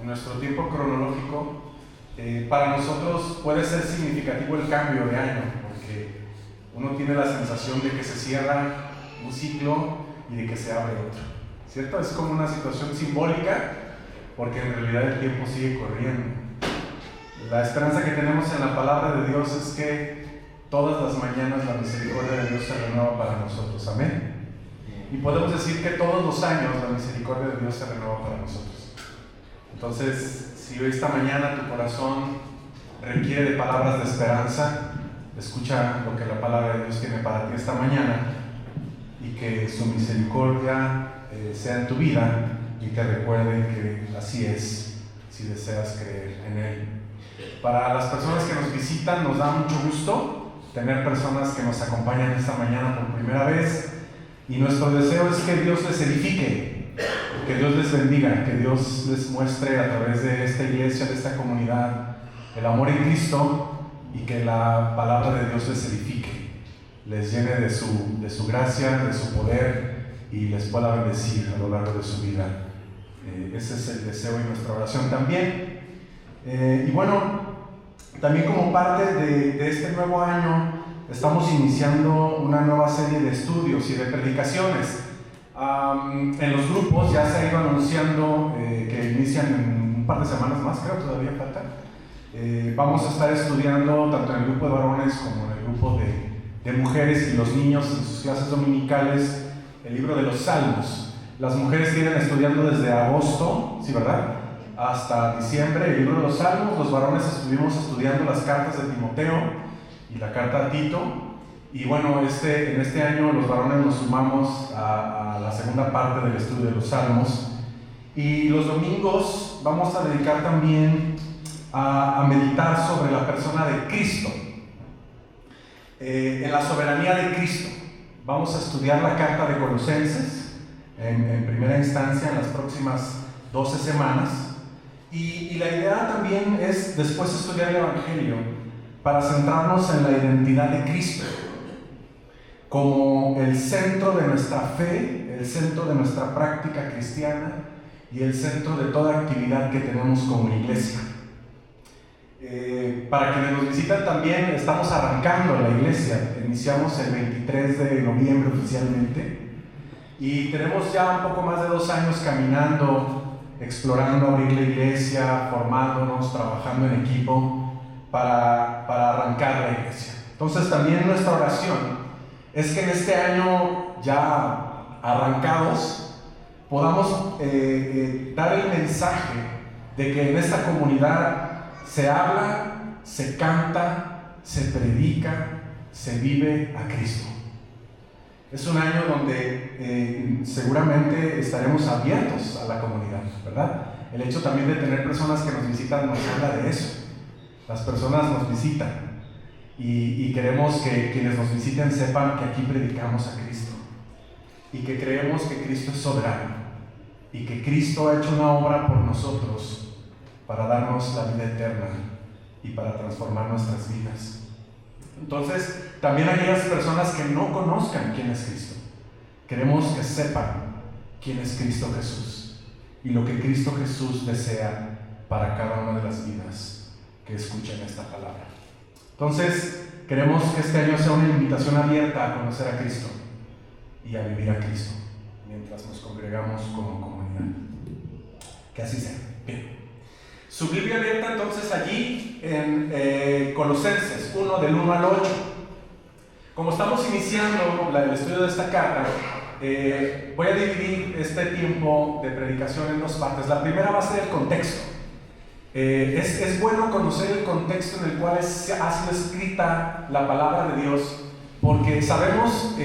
en nuestro tiempo cronológico, para nosotros puede ser significativo el cambio de año, porque uno tiene la sensación de que se cierra un ciclo y de que se abre otro, ¿cierto? Es como una situación simbólica, porque en realidad el tiempo sigue corriendo. La esperanza que tenemos en la palabra de Dios es que todas las mañanas la misericordia de Dios se renueva para nosotros, amén. Y podemos decir que todos los años la misericordia de Dios se renueva para nosotros. Entonces, si hoy esta mañana tu corazón requiere de palabras de esperanza, escucha lo que la palabra de Dios tiene para ti esta mañana, y que su misericordia sea en tu vida y te recuerde que así es, si deseas creer en Él. Para las personas que nos visitan, nos da mucho gusto tener personas que nos acompañan esta mañana por primera vez, y nuestro deseo es que Dios les edifique, que Dios les bendiga, que Dios les muestre a través de esta iglesia, de esta comunidad, el amor en Cristo, y que la palabra de Dios les edifique, les llene de su gracia, de su poder, y les pueda bendecir a lo largo de su vida. Ese es el deseo y nuestra oración también. Y bueno, también como parte de este nuevo año, estamos iniciando una nueva serie de estudios y de predicaciones. En los grupos ya se ha ido anunciando que inician en un par de semanas más, creo, todavía falta. Vamos a estar estudiando tanto en el grupo de varones como en el grupo de mujeres y los niños en sus clases dominicales el libro de los Salmos. Las mujeres vienen estudiando desde agosto, ¿sí, verdad?, hasta diciembre el libro de los Salmos. Los varones estuvimos estudiando las cartas de Timoteo y la carta a Tito. Y bueno, en este año los varones nos sumamos a la segunda parte del estudio de los Salmos. Y los domingos vamos a dedicar también a meditar sobre la persona de Cristo, en la soberanía de Cristo. Vamos a estudiar la carta de Colosenses en primera instancia en las próximas 12 semanas. Y la idea también es después estudiar el Evangelio para centrarnos en la identidad de Cristo como el centro de nuestra fe, el centro de nuestra práctica cristiana y el centro de toda actividad que tenemos como iglesia. Para quienes nos visitan también, estamos arrancando la iglesia. Iniciamos el 23 de noviembre oficialmente y tenemos ya un poco más de 2 años caminando, explorando abrir la iglesia, formándonos, trabajando en equipo para arrancar la iglesia. Entonces también nuestra oración es que en este año ya arrancados podamos dar el mensaje de que en esta comunidad se habla, se canta, se predica, se vive a Cristo. Es un año donde seguramente estaremos abiertos a la comunidad, ¿verdad? El hecho también de tener personas que nos visitan nos habla de eso. Las personas nos visitan y queremos que quienes nos visiten sepan que aquí predicamos a Cristo y que creemos que Cristo es soberano y que Cristo ha hecho una obra por nosotros para darnos la vida eterna y para transformar nuestras vidas. Entonces, también aquellas personas que no conozcan quién es Cristo, queremos que sepan quién es Cristo Jesús y lo que Cristo Jesús desea para cada una de las vidas que escuchen esta palabra. Entonces, queremos que este año sea una invitación abierta a conocer a Cristo y a vivir a Cristo mientras nos congregamos como comunidad. Que así sea. Bien. Su Biblia abierta entonces allí en Colosenses 1 del 1 al 8. Como estamos iniciando el estudio de esta carta, voy a dividir este tiempo de predicación en 2 partes. La primera va a ser el contexto. Es bueno conocer el contexto en el cual ha sido escrita la palabra de Dios, porque sabemos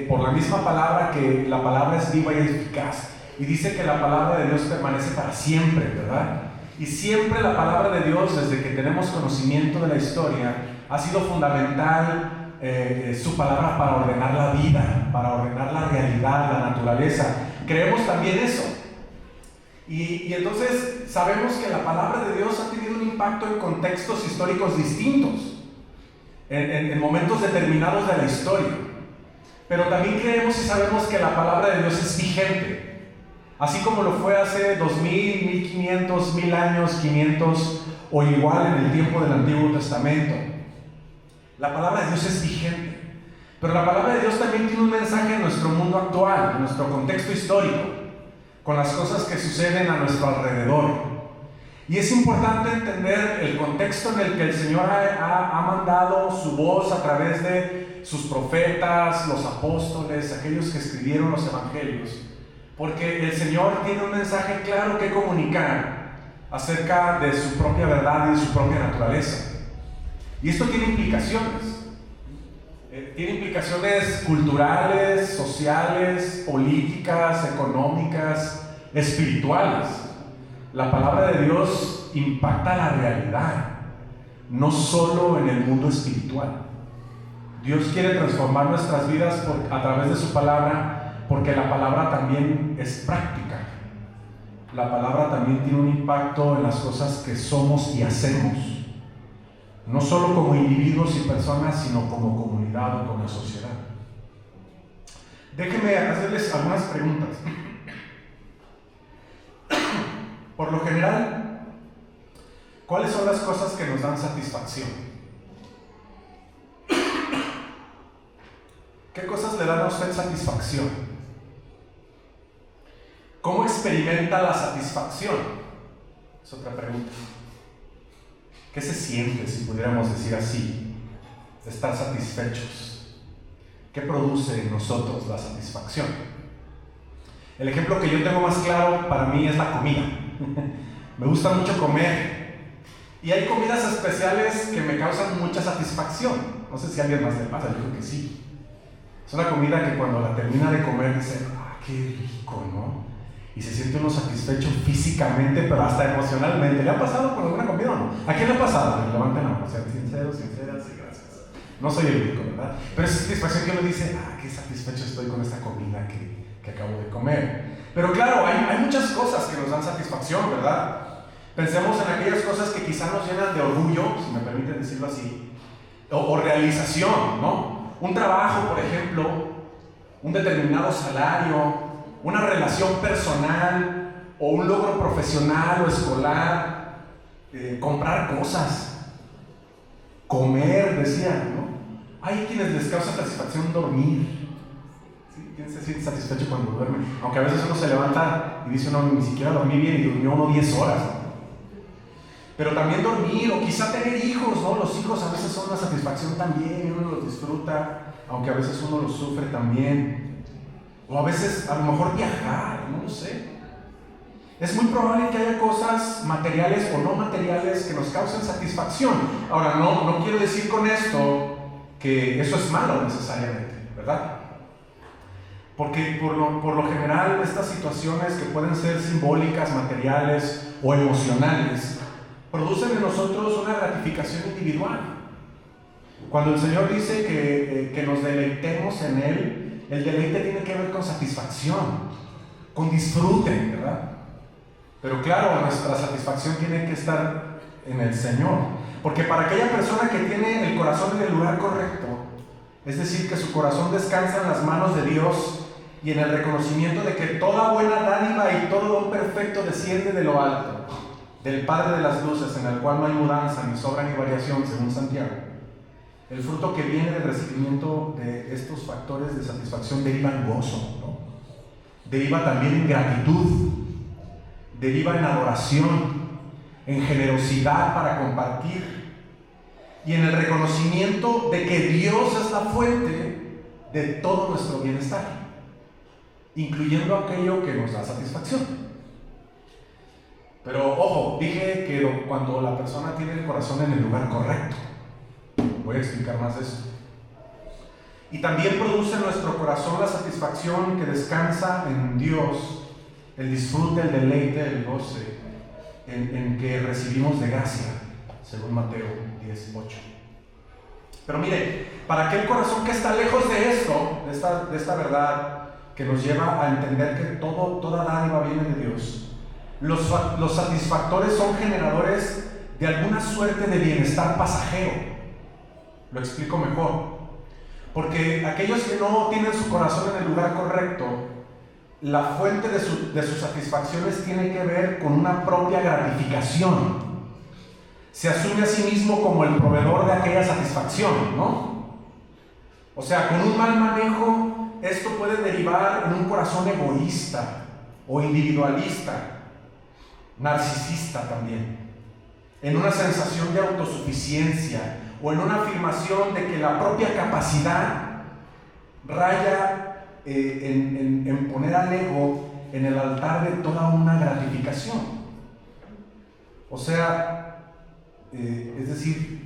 por la misma palabra que la palabra es viva y eficaz, y dice que la palabra de Dios permanece para siempre, ¿verdad? Y siempre la palabra de Dios, desde que tenemos conocimiento de la historia, ha sido fundamental su palabra para ordenar la vida, para ordenar la realidad, la naturaleza. Creemos también eso. Y entonces sabemos que la palabra de Dios ha tenido un impacto en contextos históricos distintos, en momentos determinados de la historia. Pero también creemos y sabemos que la palabra de Dios es vigente. así como lo fue hace 2000, 1500, 1000 años, 500 o igual en el tiempo del Antiguo Testamento. La palabra de Dios es vigente, pero la palabra de Dios también tiene un mensaje en nuestro mundo actual, en nuestro contexto histórico, con las cosas que suceden a nuestro alrededor. Y es importante entender el contexto en el que el Señor ha mandado su voz a través de sus profetas, los apóstoles, aquellos que escribieron los evangelios, porque el Señor tiene un mensaje claro que comunicar acerca de su propia verdad y de su propia naturaleza. Y esto tiene implicaciones. Tiene implicaciones culturales, sociales, políticas, económicas, espirituales. La palabra de Dios impacta la realidad, no solo en el mundo espiritual. Dios quiere transformar nuestras vidas a través de su palabra, porque la palabra también es práctica. La palabra también tiene un impacto en las cosas que somos y hacemos, no solo como individuos y personas, sino como comunidad o como sociedad. Déjenme hacerles algunas preguntas. Por lo general, ¿cuáles son las cosas que nos dan satisfacción? ¿Qué cosas le dan a usted satisfacción? ¿Cómo experimenta la satisfacción? Es otra pregunta. ¿Qué se siente, si pudiéramos decir así, de estar satisfechos? ¿Qué produce en nosotros la satisfacción? El ejemplo que yo tengo más claro para mí es la comida. Me gusta mucho comer. Y hay comidas especiales que me causan mucha satisfacción. No sé si a alguien más le pasa, yo creo que sí. Es una comida que cuando la termina de comer dice, ¡ah, qué rico!, ¿no? Y se siente uno satisfecho físicamente, pero hasta emocionalmente. ¿Le ha pasado con alguna comida o no? ¿A quién le ha pasado? Levanten la mano, sean sinceros, sinceras y gracias. No soy el único, ¿verdad? Pero es satisfacción que uno dice, ¡ah, qué satisfecho estoy con esta comida que acabo de comer! Pero claro, hay muchas cosas que nos dan satisfacción, ¿verdad? Pensemos en aquellas cosas que quizá nos llenan de orgullo, si me permiten decirlo así, o realización, ¿no? Un trabajo, por ejemplo, un determinado salario, una relación personal, o un logro profesional o escolar, comprar cosas, comer, decía, ¿no? Hay quienes les causa satisfacción dormir. ¿Quién se siente satisfecho cuando duerme? Aunque a veces uno se levanta y dice, no, ni siquiera dormí bien, y durmió uno 10 horas, ¿no? Pero también dormir, o quizá tener hijos, ¿no? Los hijos a veces son una satisfacción también, uno los disfruta, aunque a veces uno los sufre también. O a veces, a lo mejor viajar, no lo sé. Es muy probable que haya cosas materiales o no materiales que nos causen satisfacción. Ahora, no quiero decir con esto que eso es malo necesariamente, ¿verdad? Porque por lo general estas situaciones que pueden ser simbólicas, materiales o emocionales, producen en nosotros una gratificación individual. Cuando el Señor dice que nos deleitemos en Él, el deleite tiene que ver con satisfacción, con disfrute, ¿verdad? Pero claro, nuestra satisfacción tiene que estar en el Señor. Porque para aquella persona que tiene el corazón en el lugar correcto, es decir, que su corazón descansa en las manos de Dios y en el reconocimiento de que toda buena dádiva y todo don perfecto desciende de lo alto, del Padre de las luces, en el cual no hay mudanza, ni sobra ni variación, según Santiago. El fruto que viene del recibimiento de estos factores de satisfacción deriva en gozo, ¿no? Deriva también en gratitud, deriva en adoración, en generosidad para compartir y en el reconocimiento de que Dios es la fuente de todo nuestro bienestar, incluyendo aquello que nos da satisfacción. Pero ojo, dije que cuando la persona tiene el corazón en el lugar correcto. Voy a explicar más de eso. Y también produce en nuestro corazón la satisfacción que descansa en Dios, el disfrute, el deleite, el goce, en que recibimos de gracia, según Mateo 10:8. Pero mire, para aquel corazón que está lejos de esto, de esta verdad, que nos lleva a entender que toda dádiva viene de Dios, los satisfactores son generadores de alguna suerte de bienestar pasajero. Lo explico mejor. Porque aquellos que no tienen su corazón en el lugar correcto la fuente de sus satisfacciones tiene que ver con una propia gratificación. Se asume a sí mismo como el proveedor de aquella satisfacción, ¿no? O sea, con un mal manejo, esto puede derivar en un corazón egoísta o individualista, narcisista también, en una sensación de autosuficiencia o en una afirmación de que la propia capacidad raya en poner al ego en el altar de toda una gratificación. O sea, es decir,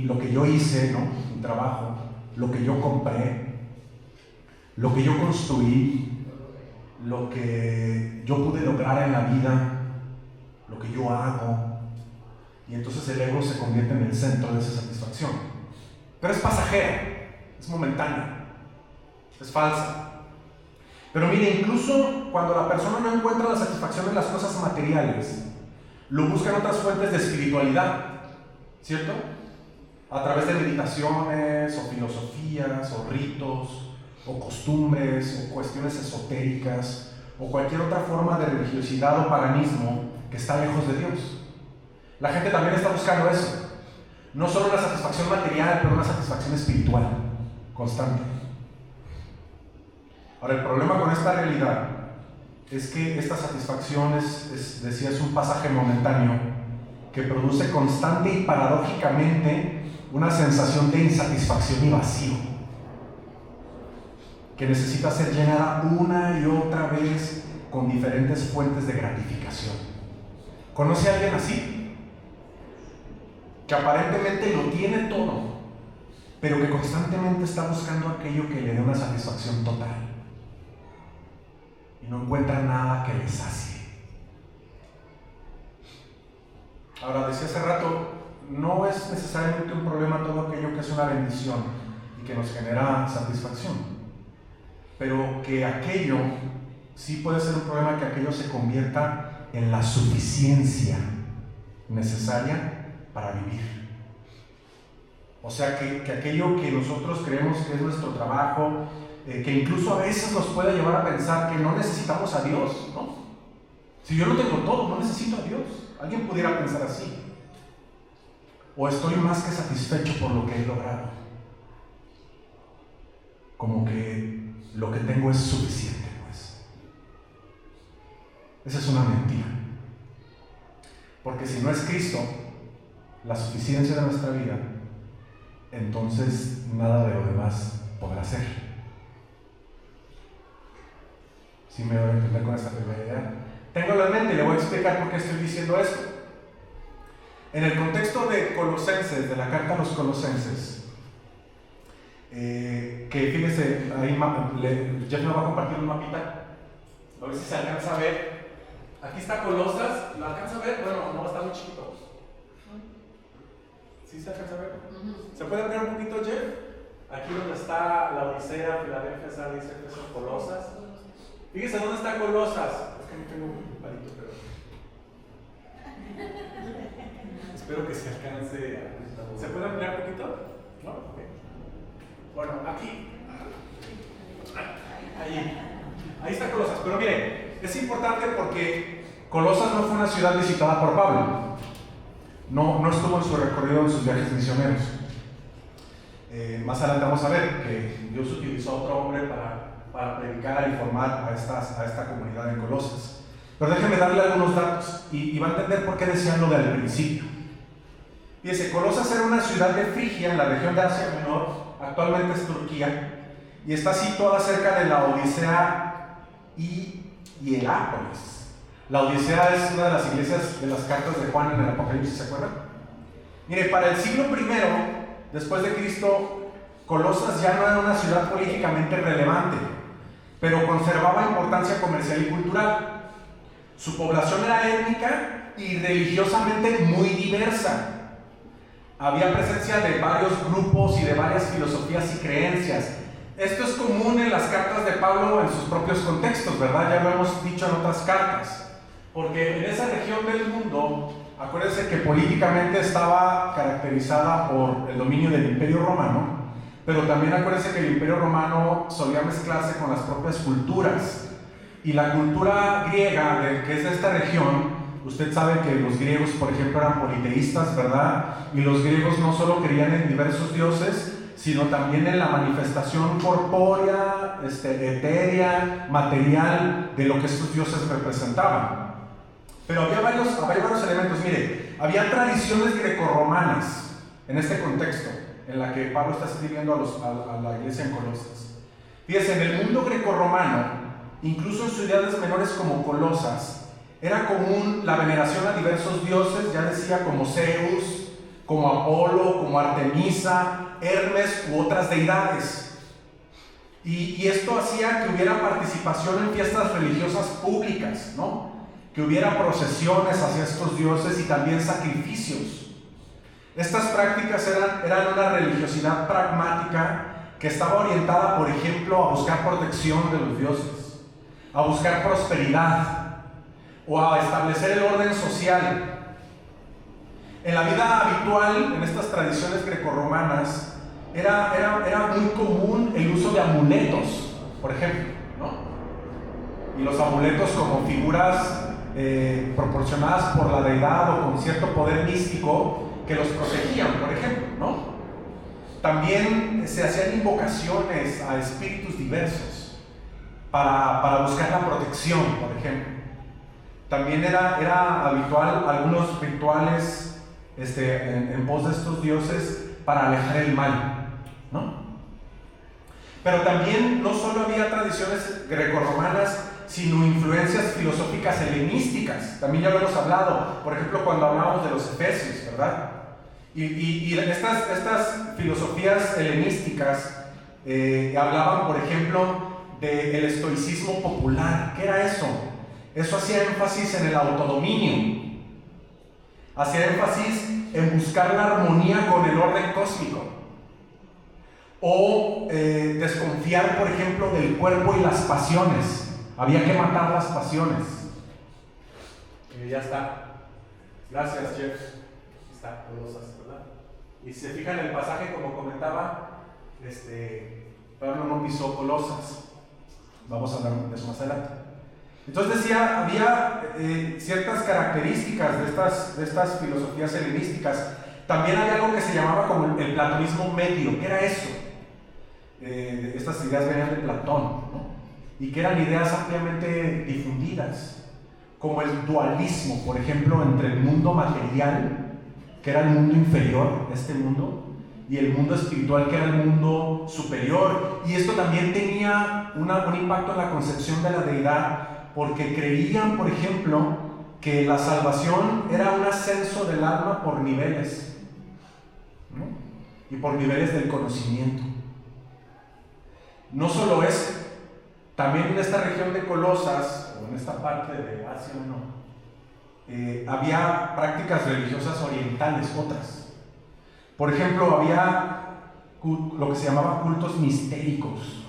lo que yo hice, ¿no? Mi trabajo, lo que yo compré, lo que yo construí, lo que yo pude lograr en la vida, lo que yo hago, y entonces el ego se convierte en el centro de esa satisfacción. Pero es pasajera, es momentánea, es falsa. Pero mire, incluso cuando la persona no encuentra la satisfacción en las cosas materiales, lo busca en otras fuentes de espiritualidad, ¿cierto? A través de meditaciones, o filosofías, o ritos, o costumbres, o cuestiones esotéricas, o cualquier otra forma de religiosidad o paganismo que está lejos de Dios. La gente también está buscando eso. No solo una satisfacción material, pero una satisfacción espiritual, constante. Ahora, el problema con esta realidad es que esta satisfacción es un pasaje momentáneo que produce constante y paradójicamente una sensación de insatisfacción y vacío, que necesita ser llenada una y otra vez con diferentes fuentes de gratificación. ¿Conoce a alguien así? Que aparentemente lo tiene todo, pero que constantemente está buscando aquello que le dé una satisfacción total y no encuentra nada que le sacie. Ahora, decía hace rato, no es necesariamente un problema todo aquello que es una bendición y que nos genera satisfacción, pero que aquello sí puede ser un problema, que aquello se convierta en la suficiencia necesaria para vivir. O sea, que aquello que nosotros creemos que es nuestro trabajo, que incluso a veces nos puede llevar a pensar que no necesitamos a Dios, ¿no? Si yo lo tengo todo, no necesito a Dios. Alguien pudiera pensar así. O estoy más que satisfecho por lo que he logrado. Como que lo que tengo es suficiente, pues. Esa es una mentira. Porque si no es Cristo la suficiencia de nuestra vida, entonces nada de lo demás podrá ser. ¿Sí me voy a entender con esta primera idea? Téngalo en mente y le voy a explicar por qué estoy diciendo esto. En el contexto de Colosenses, de la carta a los Colosenses, que fíjense, ahí Jeff me va a compartir un mapita, a ver si se alcanza a ver. Aquí está Colosas, ¿lo alcanza a ver? Bueno, no, está muy chiquito. ¿Sí se alcanza a ver? ¿Se puede ampliar un poquito, Jeff? Aquí donde está la Odisea, Filadelfia, Sardis, Éfeso, Colosas. Fíjense dónde está Colosas. Es que no tengo un palito, pero espero que se alcance. ¿Se puede ampliar un poquito? ¿No? Okay. Bueno, aquí. Ahí está Colosas. Pero mire, es importante porque Colosas no fue una ciudad visitada por Pablo. No estuvo en su recorrido, en sus viajes misioneros. Más adelante vamos a ver que Dios utilizó a otro hombre para predicar y formar a esta comunidad en Colosas. Pero déjenme darle algunos datos y va a entender por qué decían lo del principio. Fíjense, Colosas era una ciudad de Frigia, en la región de Asia Menor, actualmente es Turquía, y está situada cerca de la Odisea y Hierápolis. La Odisea es una de las iglesias de las cartas de Juan en el Apocalipsis, ¿se acuerdan? Mire, para el siglo I después de Cristo, Colosas ya no era una ciudad políticamente relevante, pero conservaba importancia comercial y cultural. Su población era étnica y religiosamente muy diversa. Había presencia de varios grupos y de varias filosofías y creencias. Esto es común en las cartas de Pablo en sus propios contextos, ¿verdad? Ya lo hemos dicho en otras cartas. Porque en esa región del mundo, acuérdense que políticamente estaba caracterizada por el dominio del Imperio Romano, pero también acuérdense que el Imperio Romano solía mezclarse con las propias culturas. Y la cultura griega, que es de esta región, usted sabe que los griegos, por ejemplo, eran politeístas, ¿verdad? Y los griegos no solo creían en diversos dioses, sino también en la manifestación corpórea, etérea, material de lo que estos dioses representaban. Pero había varios elementos. Mire, había tradiciones grecorromanas en este contexto, en la que Pablo está escribiendo a la iglesia en Colosas. Fíjense, en el mundo grecorromano, incluso en ciudades menores como Colosas, era común la veneración a diversos dioses, ya decía, como Zeus, como Apolo, como Artemisa, Hermes u otras deidades. Y esto hacía que hubiera participación en fiestas religiosas públicas, ¿no? Que hubiera procesiones hacia estos dioses y también sacrificios. Estas prácticas eran una religiosidad pragmática que estaba orientada, por ejemplo, a buscar protección de los dioses, a buscar prosperidad o a establecer el orden social. En la vida habitual, en estas tradiciones grecorromanas, era muy común el uso de amuletos, por ejemplo, ¿no? Y los amuletos como figuras proporcionadas por la deidad o con cierto poder místico que los protegían, por ejemplo, ¿no? También se hacían invocaciones a espíritus diversos para buscar la protección, por ejemplo. También era habitual algunos rituales en pos de estos dioses para alejar el mal, ¿no? Pero también no solo había tradiciones grecorromanas, sino influencias filosóficas helenísticas. También ya lo hemos hablado, por ejemplo, cuando hablamos de los efesios, ¿verdad? Y estas filosofías helenísticas hablaban, por ejemplo, del estoicismo popular. ¿Qué era eso? Eso hacía énfasis en el autodominio. Hacía énfasis en buscar la armonía con el orden cósmico. O desconfiar, por ejemplo, del cuerpo y las pasiones. Había que matar las pasiones. Ya está. Gracias, Jeff. Está, Colosas, ¿verdad? Y si se fijan en el pasaje, como comentaba, Pablo no pisó Colosas. Vamos a hablar de eso más adelante. Entonces decía, había ciertas características de estas filosofías helenísticas. También había algo que se llamaba como el platonismo medio. ¿Qué era eso? Estas ideas venían de Platón, ¿no? Y que eran ideas ampliamente difundidas, como el dualismo, por ejemplo, entre el mundo material, que era el mundo inferior, este mundo, y el mundo espiritual, que era el mundo superior. Y esto también tenía un impacto en la concepción de la deidad, porque creían, por ejemplo, que la salvación era un ascenso del alma por niveles, ¿no? Y por niveles del conocimiento. No solo eso, también en esta región de Colosas, o en esta parte de Asia, había prácticas religiosas orientales, otras. Por ejemplo, había lo que se llamaba cultos mistéricos,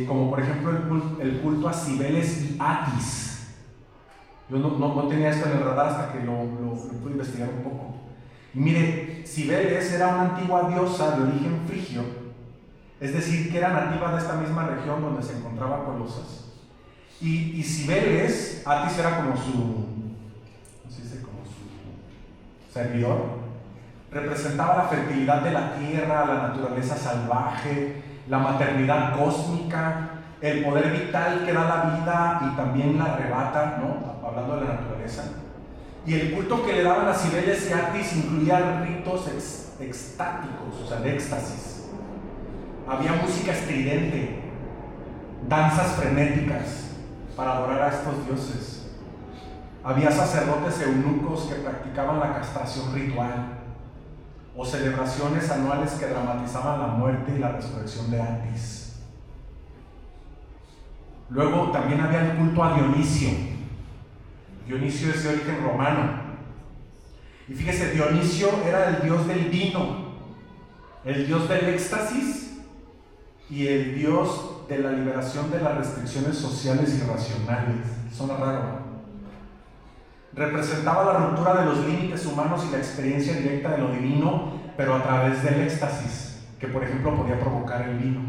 como por ejemplo el culto a Cibeles y Atis. Yo no tenía esto en el radar hasta que lo pude investigar un poco. Y mire, Cibeles era una antigua diosa de origen frigio, es decir, que era nativa de esta misma región donde se encontraba Colosas. Y Cibeles, Atis era como su servidor, representaba la fertilidad de la tierra, la naturaleza salvaje, la maternidad cósmica, el poder vital que da la vida y también la arrebata, ¿no? Hablando de la naturaleza. Y el culto que le daban a Cibeles y Atis incluía ritos extáticos, o sea, de éxtasis. Había música estridente, danzas frenéticas para adorar a estos dioses. Había sacerdotes eunucos que practicaban la castración ritual, o celebraciones anuales que dramatizaban la muerte y la resurrección de Atis. Luego también había el culto a Dionisio. Dionisio es de origen romano. Y fíjese, Dionisio era el dios del vino, el dios del éxtasis y el dios de la liberación de las restricciones sociales y racionales. Suena raro, ¿no? Representaba la ruptura de los límites humanos y la experiencia directa de lo divino, pero a través del éxtasis, que por ejemplo podía provocar el vino.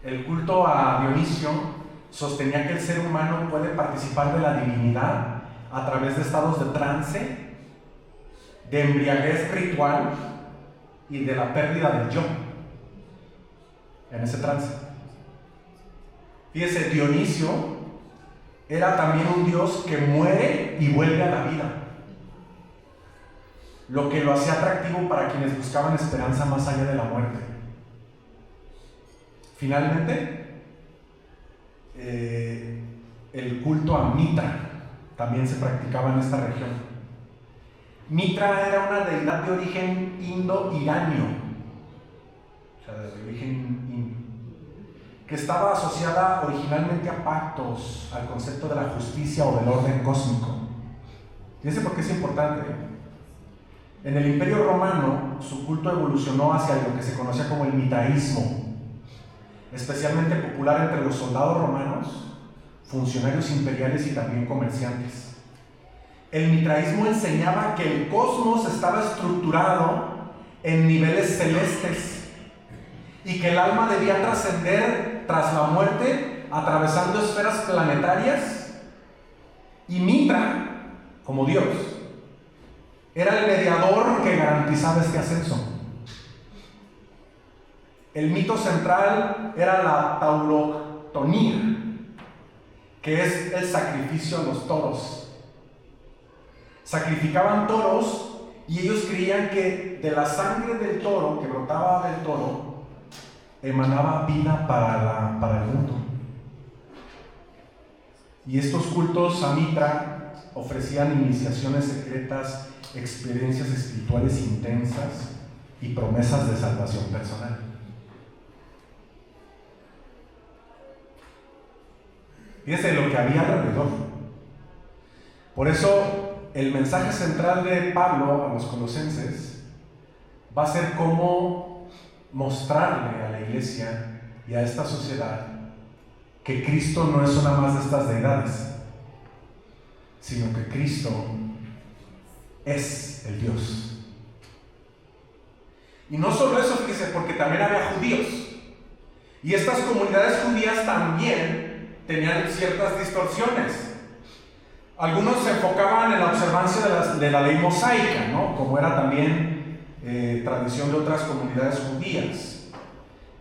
el culto a Dionisio sostenía que el ser humano puede participar de la divinidad a través de estados de trance, de embriaguez ritual y de la pérdida del yo en ese trance. Fíjese, Dionisio era también un dios que muere y vuelve a la vida, lo que lo hacía atractivo para quienes buscaban esperanza más allá de la muerte. Finalmente, el culto a Mitra también se practicaba en esta región. Mitra era una deidad de origen indo-iranio, o sea, de origen indio, que estaba asociada originalmente a pactos, al concepto de la justicia o del orden cósmico. Fíjense por qué es importante. En el Imperio Romano, su culto evolucionó hacia lo que se conocía como el mitraísmo, especialmente popular entre los soldados romanos, funcionarios imperiales y también comerciantes. El mitraísmo enseñaba que el cosmos estaba estructurado en niveles celestes y que el alma debía trascender tras la muerte atravesando esferas planetarias, y Mitra, como Dios, era el mediador que garantizaba este ascenso. El mito central era la tauroctonía, que es el sacrificio a los toros. Sacrificaban toros y ellos creían que de la sangre del toro, que brotaba del toro, emanaba vida para el mundo. Y estos cultos a Mitra ofrecían iniciaciones secretas, experiencias espirituales intensas y promesas de salvación personal. Fíjense lo que había alrededor. Por eso, el mensaje central de Pablo a los colosenses va a ser cómo mostrarle a la iglesia y a esta sociedad que Cristo no es una más de estas deidades, sino que Cristo es el Dios. Y no solo eso, fíjese, porque también había judíos. Y estas comunidades judías también tenían ciertas distorsiones. Algunos se enfocaban en la observancia de la ley mosaica, ¿no? Como era también tradición de otras comunidades judías,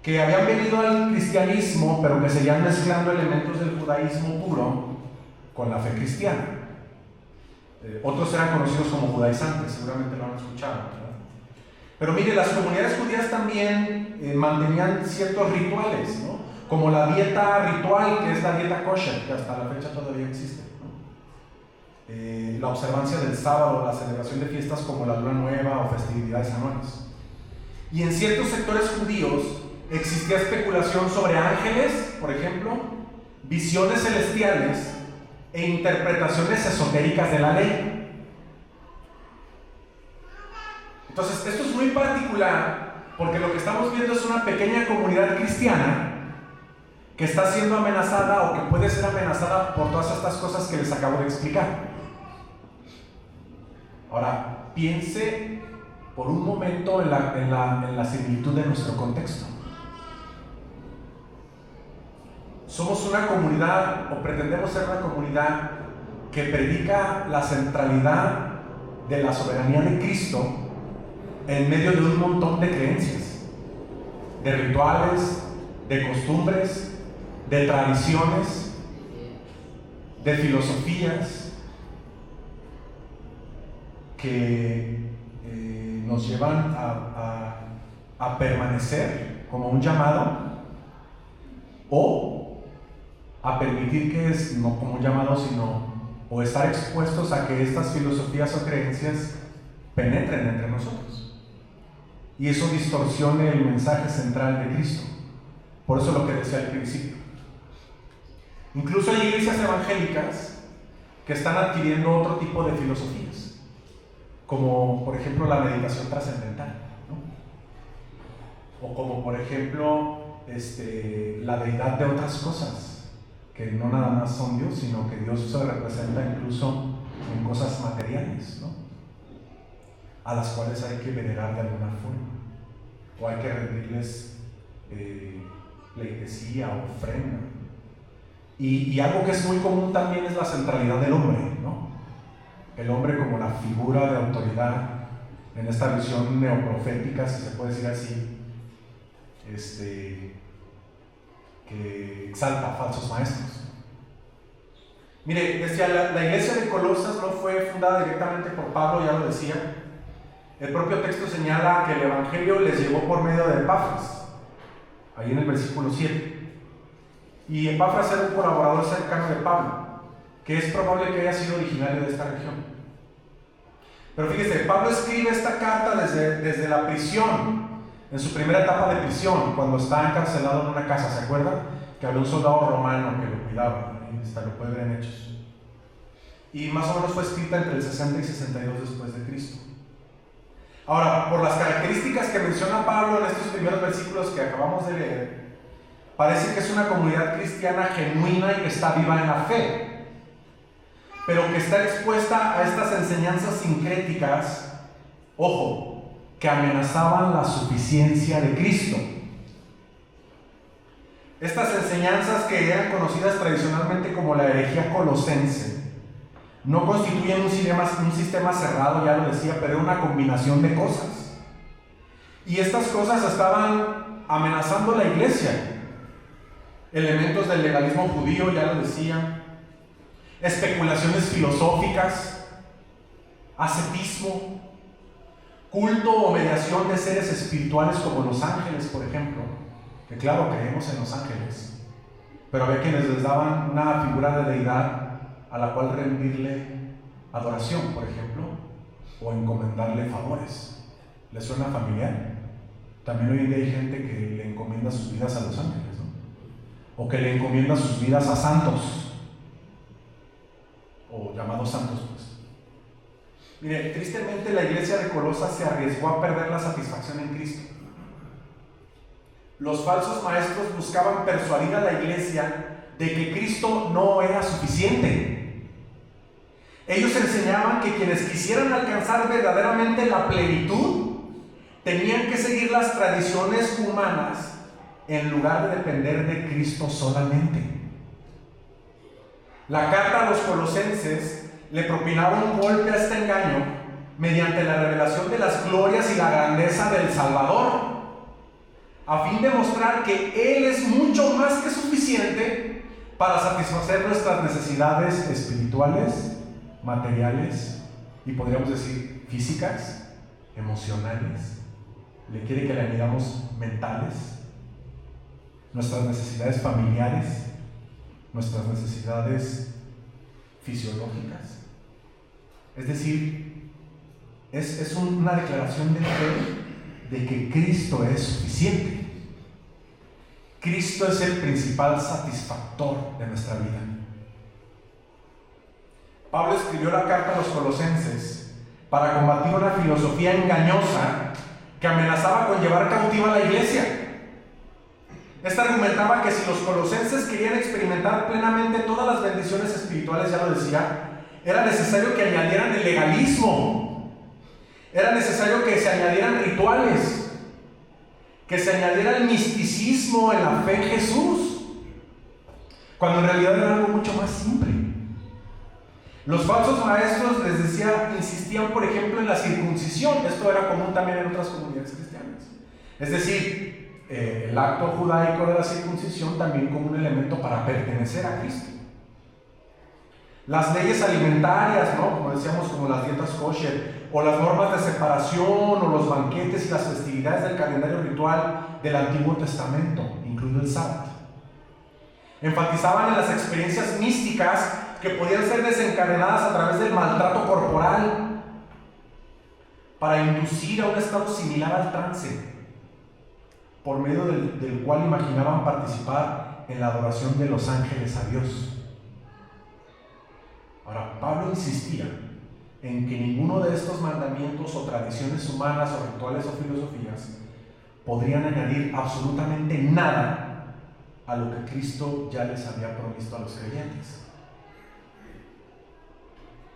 que habían venido al cristianismo, pero que seguían mezclando elementos del judaísmo puro con la fe cristiana. Otros eran conocidos como judaizantes, seguramente lo han escuchado, ¿verdad? Pero mire, las comunidades judías también mantenían ciertos rituales, ¿no? Como la dieta ritual, que es la dieta kosher, que hasta la fecha todavía existe, ¿no? La observancia del sábado, la celebración de fiestas como la luna nueva o festividades anuales. Y en ciertos sectores judíos existía especulación sobre ángeles, por ejemplo, visiones celestiales e interpretaciones esotéricas de la ley. Entonces, esto es muy particular porque lo que estamos viendo es una pequeña comunidad cristiana que está siendo amenazada o que puede ser amenazada por todas estas cosas que les acabo de explicar. Ahora, piense por un momento en la similitud de nuestro contexto. Somos una comunidad, o pretendemos ser una comunidad, que predica la centralidad de la soberanía de Cristo en medio de un montón de creencias, de rituales, de costumbres, de tradiciones, de filosofías que nos llevan a permanecer como un llamado, o a permitir que es, no como un llamado, sino o estar expuestos a que estas filosofías o creencias penetren entre nosotros y eso distorsione el mensaje central de Cristo. Por eso lo que decía al principio. Incluso hay iglesias evangélicas que están adquiriendo otro tipo de filosofías, como por ejemplo la meditación trascendental, ¿no? O como por ejemplo la deidad de otras cosas, que no nada más son Dios, sino que Dios se representa incluso en cosas materiales, ¿no? A las cuales hay que venerar de alguna forma, o hay que rendirles pleitesía, ofrenda. Y algo que es muy común también es la centralidad del hombre, ¿no? El hombre como la figura de autoridad en esta visión neoprofética, si se puede decir así, que exalta a falsos maestros. Mire, decía, la iglesia de Colosas no fue fundada directamente por Pablo, ya lo decía. El propio texto señala que el evangelio les llegó por medio de Epafras, ahí en el versículo 7. Y Epafras era un colaborador cercano de Pablo, que es probable que haya sido originario de esta región. Pero fíjese, Pablo escribe esta carta desde la prisión, en su primera etapa de prisión, cuando está encarcelado en una casa, ¿se acuerdan? Que había un soldado romano que lo cuidaba, lo puede ver en Hechos. Y más o menos fue escrita entre el 60 y 62 después de Cristo. Ahora, por las características que menciona Pablo en estos primeros versículos que acabamos de leer, parece que es una comunidad cristiana genuina y que está viva en la fe, pero que está expuesta a estas enseñanzas sincréticas, ojo, que amenazaban la suficiencia de Cristo. Estas enseñanzas, que eran conocidas tradicionalmente como la herejía colosense, no constituyen un sistema cerrado, ya lo decía, pero una combinación de cosas. Y estas cosas estaban amenazando la iglesia. Elementos del legalismo judío, ya lo decía, especulaciones filosóficas, ascetismo, culto o mediación de seres espirituales como los ángeles, por ejemplo, que claro, creemos en los ángeles, pero había quienes les daban una figura de deidad a la cual rendirle adoración, por ejemplo, o encomendarle favores. ¿Les suena familiar? También hoy en día hay gente que le encomienda sus vidas a los ángeles, ¿no? O que le encomienda sus vidas a santos, o llamados santos, pues. Mire, tristemente la iglesia de Colosas se arriesgó a perder la satisfacción en Cristo. Los falsos maestros buscaban persuadir a la iglesia de que Cristo no era suficiente. Ellos enseñaban que quienes quisieran alcanzar verdaderamente la plenitud tenían que seguir las tradiciones humanas en lugar de depender de Cristo solamente. La carta a los colosenses le propinaba un golpe a este engaño mediante la revelación de las glorias y la grandeza del Salvador, a fin de mostrar que Él es mucho más que suficiente para satisfacer nuestras necesidades espirituales, materiales y podríamos decir físicas, emocionales. Le quiere que le añadamos mentales, nuestras necesidades familiares, nuestras necesidades fisiológicas. Es decir, es una declaración de fe de que Cristo es suficiente. Cristo es el principal satisfactor de nuestra vida. Pablo escribió la carta a los colosenses para combatir una filosofía engañosa que amenazaba con llevar cautiva a la iglesia. Esta argumentaba que si los colosenses querían experimentar plenamente todas las bendiciones espirituales, ya lo decía, era necesario que añadieran el legalismo, era necesario que se añadieran rituales, que se añadiera el misticismo en la fe en Jesús, cuando en realidad era algo mucho más simple. Los falsos maestros, les decía, insistían por ejemplo en la circuncisión. Esto era común también en otras comunidades cristianas, es decir, el acto judaico de la circuncisión también como un elemento para pertenecer a Cristo. Las leyes alimentarias, ¿no? Como decíamos, como las dietas kosher, o las normas de separación, o los banquetes y las festividades del calendario ritual del Antiguo Testamento, incluido el sábado. Enfatizaban en las experiencias místicas que podían ser desencadenadas a través del maltrato corporal para inducir a un estado similar al trance, por medio del cual imaginaban participar en la adoración de los ángeles a Dios. Ahora, Pablo insistía en que ninguno de estos mandamientos o tradiciones humanas o rituales o filosofías podrían añadir absolutamente nada a lo que Cristo ya les había provisto a los creyentes.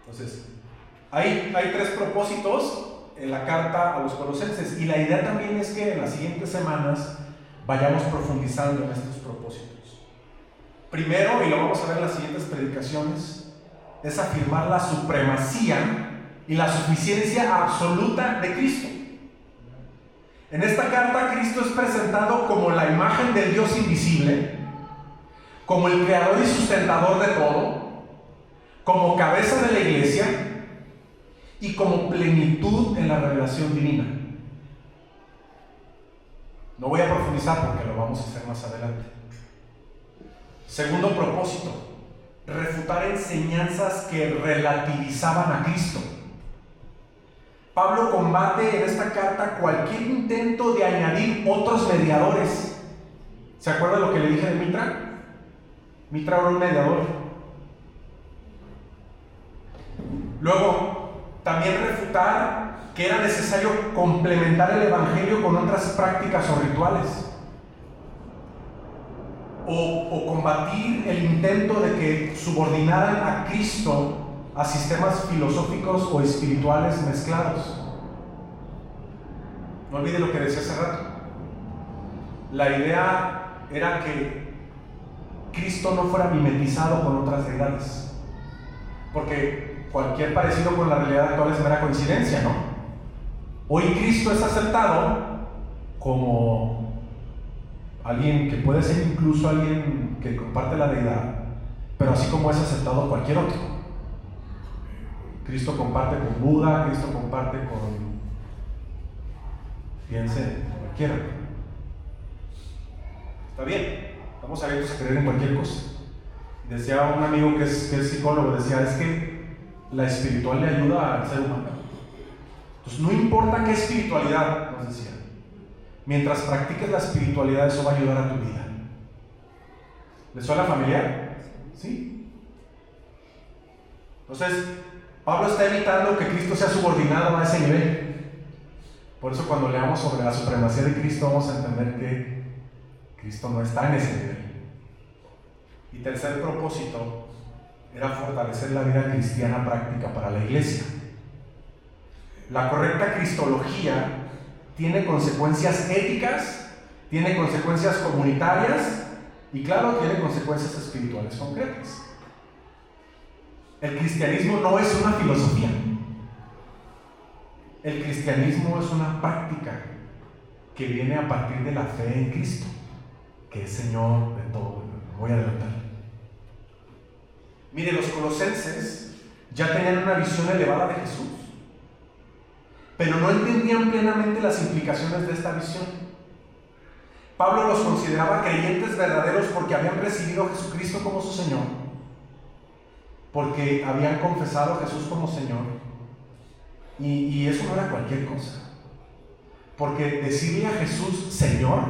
Entonces, hay tres propósitos en la carta a los colosenses, y la idea también es que en las siguientes semanas vayamos profundizando en estos propósitos. Primero, y lo vamos a ver en las siguientes predicaciones, es afirmar la supremacía y la suficiencia absoluta de Cristo. En esta carta, Cristo es presentado como la imagen del Dios invisible, como el creador y sustentador de todo, como cabeza de la iglesia y como plenitud en la revelación divina. No voy a profundizar porque lo vamos a hacer más adelante. Segundo propósito, refutar enseñanzas que relativizaban a Cristo. Pablo combate en esta carta cualquier intento de añadir otros mediadores. ¿Se acuerda lo que le dije de Mitra? Mitra era un mediador. Luego, también refutar que era necesario complementar el evangelio con otras prácticas o rituales. O combatir el intento de que subordinaran a Cristo a sistemas filosóficos o espirituales mezclados. No olvide lo que decía hace rato. La idea era que Cristo no fuera mimetizado con otras deidades, porque cualquier parecido con la realidad actual es mera coincidencia, ¿no? Hoy Cristo es aceptado como alguien que puede ser incluso alguien que comparte la deidad, pero así como es aceptado cualquier otro. Cristo comparte con Buda, Cristo comparte con, piense, cualquiera. Está bien, estamos abiertos a creer en cualquier cosa. Decía un amigo que es psicólogo, decía, es que la espiritual le ayuda al ser humano. Entonces no importa qué espiritualidad, nos decía, mientras practiques la espiritualidad, eso va a ayudar a tu vida. ¿Le suena familiar? ¿Sí? Entonces, Pablo está evitando que Cristo sea subordinado a ese nivel. Por eso cuando leamos sobre la supremacía de Cristo, vamos a entender que Cristo no está en ese nivel. Y tercer propósito era fortalecer la vida cristiana práctica para la iglesia. La correcta cristología tiene consecuencias éticas, tiene consecuencias comunitarias y claro, tiene consecuencias espirituales concretas. El cristianismo no es una filosofía. El cristianismo es una práctica que viene a partir de la fe en Cristo, que es Señor de todo. Voy a adelantar. Mire, los colosenses ya tenían una visión elevada de Jesús, pero no entendían plenamente las implicaciones de esta visión. Pablo los consideraba creyentes verdaderos porque habían recibido a Jesucristo como su Señor, porque habían confesado a Jesús como Señor, y eso no era cualquier cosa, porque decirle a Jesús Señor,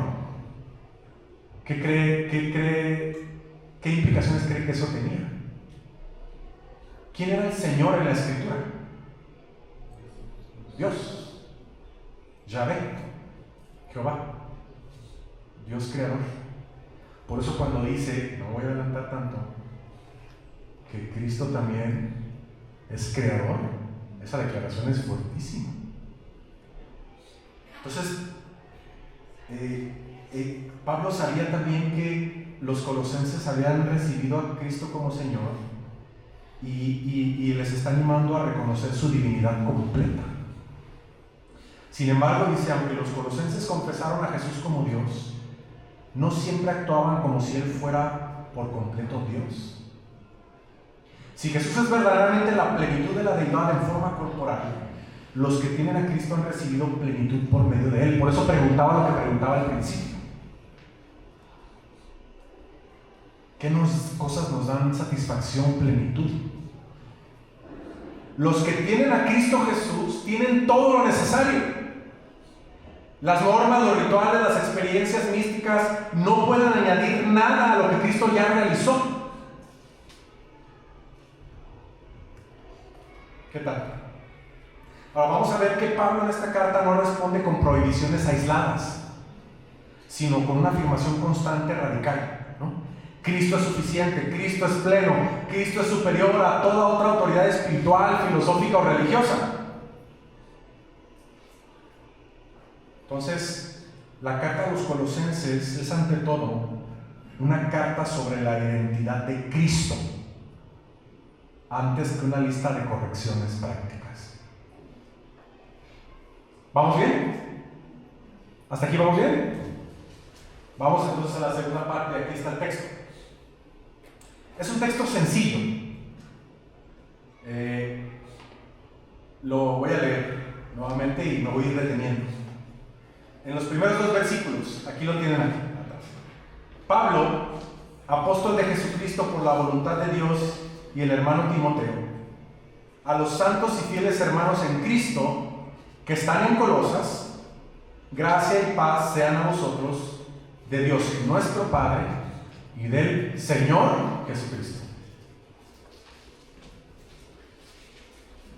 ¿qué implicaciones cree que eso tenía? ¿Quién era el Señor en la Escritura? Dios, Yahvé, Jehová, Dios creador. Por eso cuando dice, no voy a adelantar tanto, que Cristo también es creador, esa declaración es fuertísima. Entonces, Pablo sabía también que los colosenses habían recibido a Cristo como Señor y les está animando a reconocer su divinidad completa. Sin embargo, dice, aunque los colosenses confesaron a Jesús como Dios, no siempre actuaban como si Él fuera por completo Dios. Si Jesús es verdaderamente la plenitud de la deidad en forma corporal, los que tienen a Cristo han recibido plenitud por medio de Él. Por eso preguntaba lo que preguntaba al principio. ¿Qué cosas nos dan satisfacción, plenitud? Los que tienen a Cristo Jesús tienen todo lo necesario. Las normas, los rituales, las experiencias místicas no pueden añadir nada a lo que Cristo ya realizó. ¿Qué tal? Ahora vamos a ver que Pablo en esta carta no responde con prohibiciones aisladas, sino con una afirmación constante radical, ¿no? Cristo es suficiente, Cristo es pleno, Cristo es superior a toda otra autoridad espiritual, filosófica o religiosa. Entonces, La carta a los Colosenses es ante todo una carta sobre la identidad de Cristo, antes que una lista de correcciones prácticas. ¿Vamos bien? ¿Hasta aquí vamos bien? Vamos entonces a la segunda parte. Aquí está el texto. Es un texto sencillo. Lo voy a leer nuevamente y me voy a ir deteniendo. En los primeros 2 versículos, aquí lo tienen aquí atrás. Pablo, apóstol de Jesucristo por la voluntad de Dios, y el hermano Timoteo, a los santos y fieles hermanos en Cristo que están en Colosas, gracia y paz sean a vosotros de Dios nuestro Padre y del Señor Jesucristo.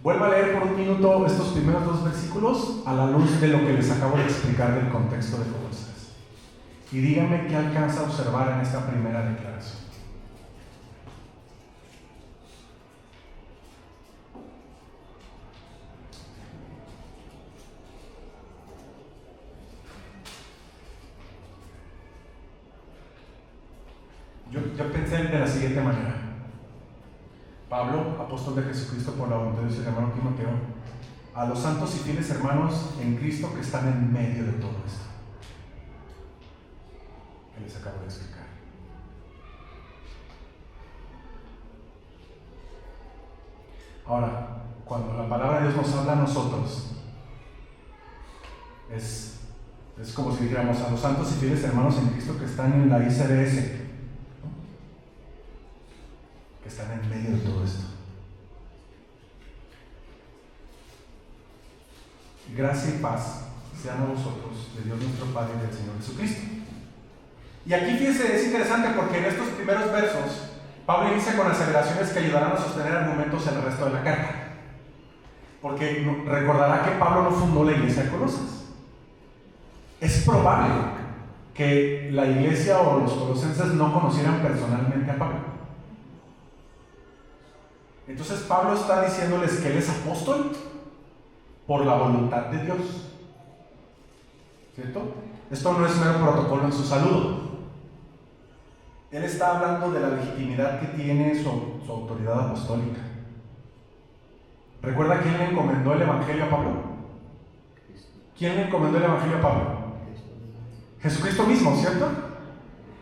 Vuelvo a leer por un minuto estos primeros 2 versículos a la luz de lo que les acabo de explicar del contexto de Colosas. Y díganme qué alcanza a observar en esta primera declaración. Yo pensé de la siguiente manera. Pablo, apóstol de Jesucristo por la voluntad de Dios, y el hermano Timoteo, a los santos y fieles hermanos en Cristo que están en medio de todo esto que les acabo de explicar. Ahora, cuando la palabra de Dios nos habla a nosotros, es como si dijéramos a los santos y fieles hermanos en Cristo que están en la ICBS, que están en medio de todo esto. Gracia y paz sean a vosotros de Dios nuestro Padre y del Señor Jesucristo. Y aquí fíjense, es interesante porque en estos primeros versos Pablo inicia con aseveraciones que ayudarán a sostener argumentos en el resto de la carta, porque recordará que Pablo no fundó la iglesia de Colosas. Es probable que la iglesia o los colosenses no conocieran personalmente a Pablo. Entonces Pablo está diciéndoles que él es apóstol por la voluntad de Dios, ¿cierto? Esto no es mero protocolo en su saludo. Él está hablando de la legitimidad que tiene su autoridad apostólica. ¿Recuerda quién le encomendó el evangelio a Pablo? ¿Quién le encomendó el evangelio a Pablo? Jesucristo mismo, ¿cierto?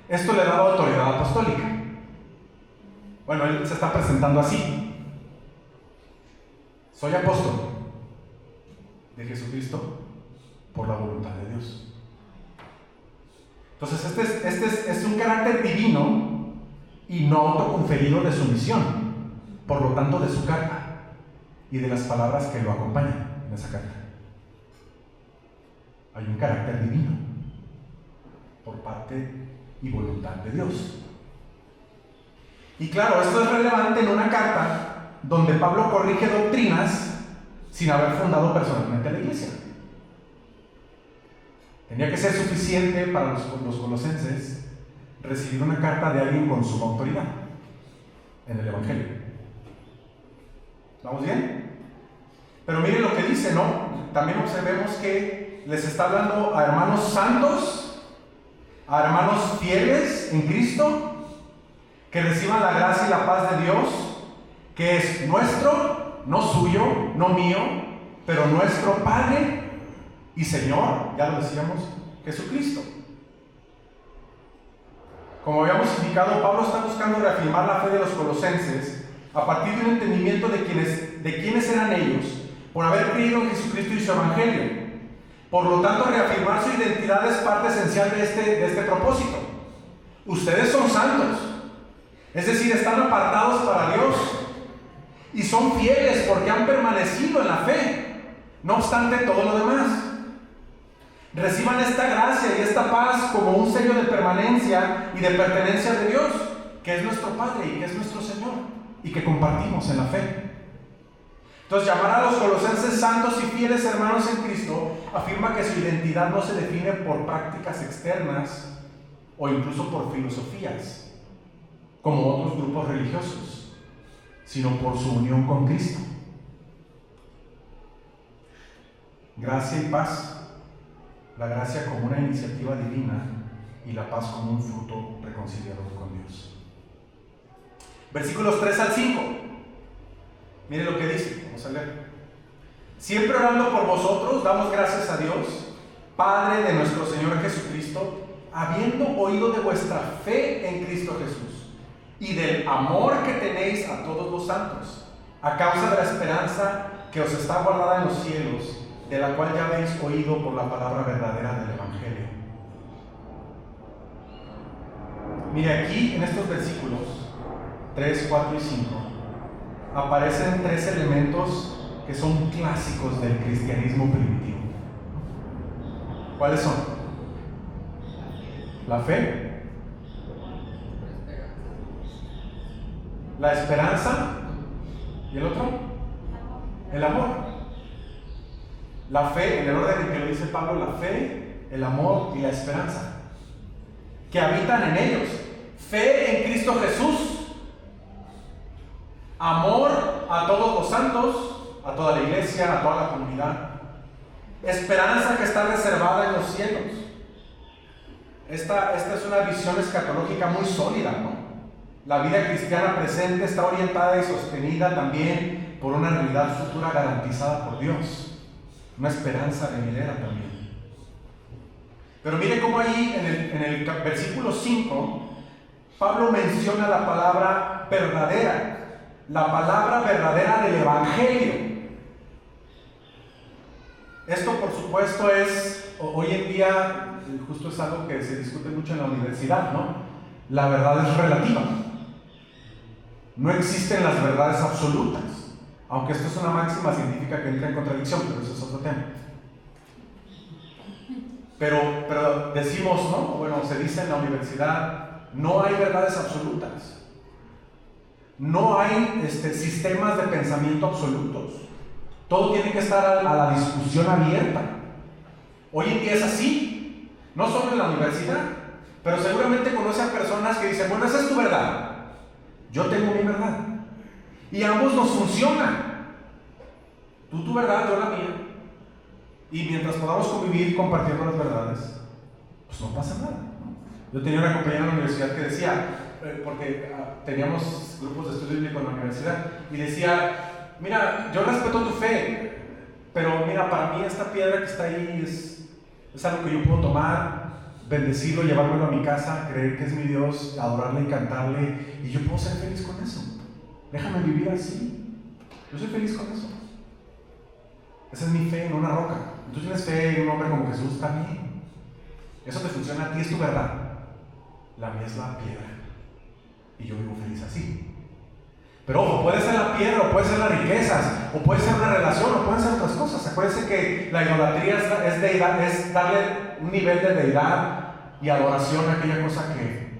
Esto le da autoridad apostólica. Bueno, él se está presentando así: soy apóstol de Jesucristo por la voluntad de Dios. Entonces este es un carácter divino y no autoconferido de su misión, por lo tanto de su carta y de las palabras que lo acompañan en esa carta. Hay un carácter divino por parte y voluntad de Dios. Y claro, esto es relevante en una carta donde Pablo corrige doctrinas sin haber fundado personalmente la iglesia. Tenía que ser suficiente para los colosenses recibir una carta de alguien con suma autoridad en el evangelio. ¿Vamos bien? Pero miren lo que dice, ¿no? También observemos que les está hablando a hermanos santos, a hermanos fieles en Cristo, que reciban la gracia y la paz de Dios, que es nuestro, no suyo, no mío, pero nuestro Padre y Señor, ya lo decíamos, Jesucristo. Como habíamos indicado, Pablo está buscando reafirmar la fe de los colosenses a partir de un entendimiento de quiénes eran ellos por haber creído en Jesucristo y su evangelio. Por lo tanto, reafirmar su identidad es parte esencial de este propósito. Ustedes son santos, es decir, están apartados para Dios y son fieles porque han permanecido en la fe, no obstante todo lo demás. Reciban esta gracia y esta paz como un sello de permanencia y de pertenencia de Dios, que es nuestro Padre y que es nuestro Señor, y que compartimos en la fe. Entonces, llamar a los colosenses santos y fieles hermanos en Cristo afirma que su identidad no se define por prácticas externas o incluso por filosofías, como otros grupos religiosos, sino por su unión con Cristo. Gracia y paz la gracia como una iniciativa divina y la paz como un fruto reconciliador con Dios. Versículos 3 al 5. Mire lo que dice, vamos a leer. Siempre orando por vosotros, damos gracias a Dios, Padre de nuestro Señor Jesucristo, habiendo oído de vuestra fe en Cristo Jesús y del amor que tenéis a todos los santos, a causa de la esperanza que os está guardada en los cielos, de la cual ya habéis oído por la palabra verdadera del Evangelio. Mire, aquí en estos versículos 3, 4 y 5 aparecen tres elementos que son clásicos del cristianismo primitivo. ¿Cuáles son? La fe, la esperanza y el otro, el amor. La fe, en el orden en que lo dice Pablo, la fe, el amor y la esperanza, que habitan en ellos. Fe en Cristo Jesús, amor a todos los santos, a toda la iglesia, a toda la comunidad, esperanza que está reservada en los cielos. Esta es una visión escatológica muy sólida, ¿no? La vida cristiana presente está orientada y sostenida también por una realidad futura garantizada por Dios, una esperanza venidera también. Pero mire cómo ahí en el versículo 5 Pablo menciona la palabra verdadera, la palabra verdadera del Evangelio. Esto, por supuesto, es, hoy en día, justo es algo que se discute mucho en la universidad, ¿no? La verdad es relativa. No existen las verdades absolutas, aunque esto es una máxima científica que entra en contradicción, pero eso es otro tema. Pero decimos, ¿no? Bueno, se dice en la universidad, no hay verdades absolutas. No hay sistemas de pensamiento absolutos. Todo tiene que estar a la discusión abierta. Hoy en día es así, no solo en la universidad, pero seguramente conoce a personas que dicen, bueno, esa es tu verdad, yo tengo mi verdad, y ambos nos funcionan. Tú tu verdad, yo la mía, y mientras podamos convivir compartiendo las verdades, pues no pasa nada, ¿no? Yo tenía una compañera en la universidad que decía, porque teníamos grupos de estudio bíblico en la universidad, y decía, mira, yo respeto tu fe, pero mira, para mí esta piedra que está ahí es algo que yo puedo tomar, bendecirlo, llevármelo a mi casa, creer que es mi Dios, adorarle y cantarle, y yo puedo ser feliz con eso. Déjame vivir así. Yo soy feliz con eso. Esa es mi fe en una roca. Tú tienes fe en un hombre como Jesús, está bien. Eso te funciona a ti, es tu verdad. La mía es la piedra. Y yo vivo feliz así. Pero ojo, puede ser la piedra, o puede ser las riquezas, o puede ser una relación, o pueden ser otras cosas. Acuérdense que la idolatría es deidad, es darle un nivel de deidad y adoración a aquella cosa que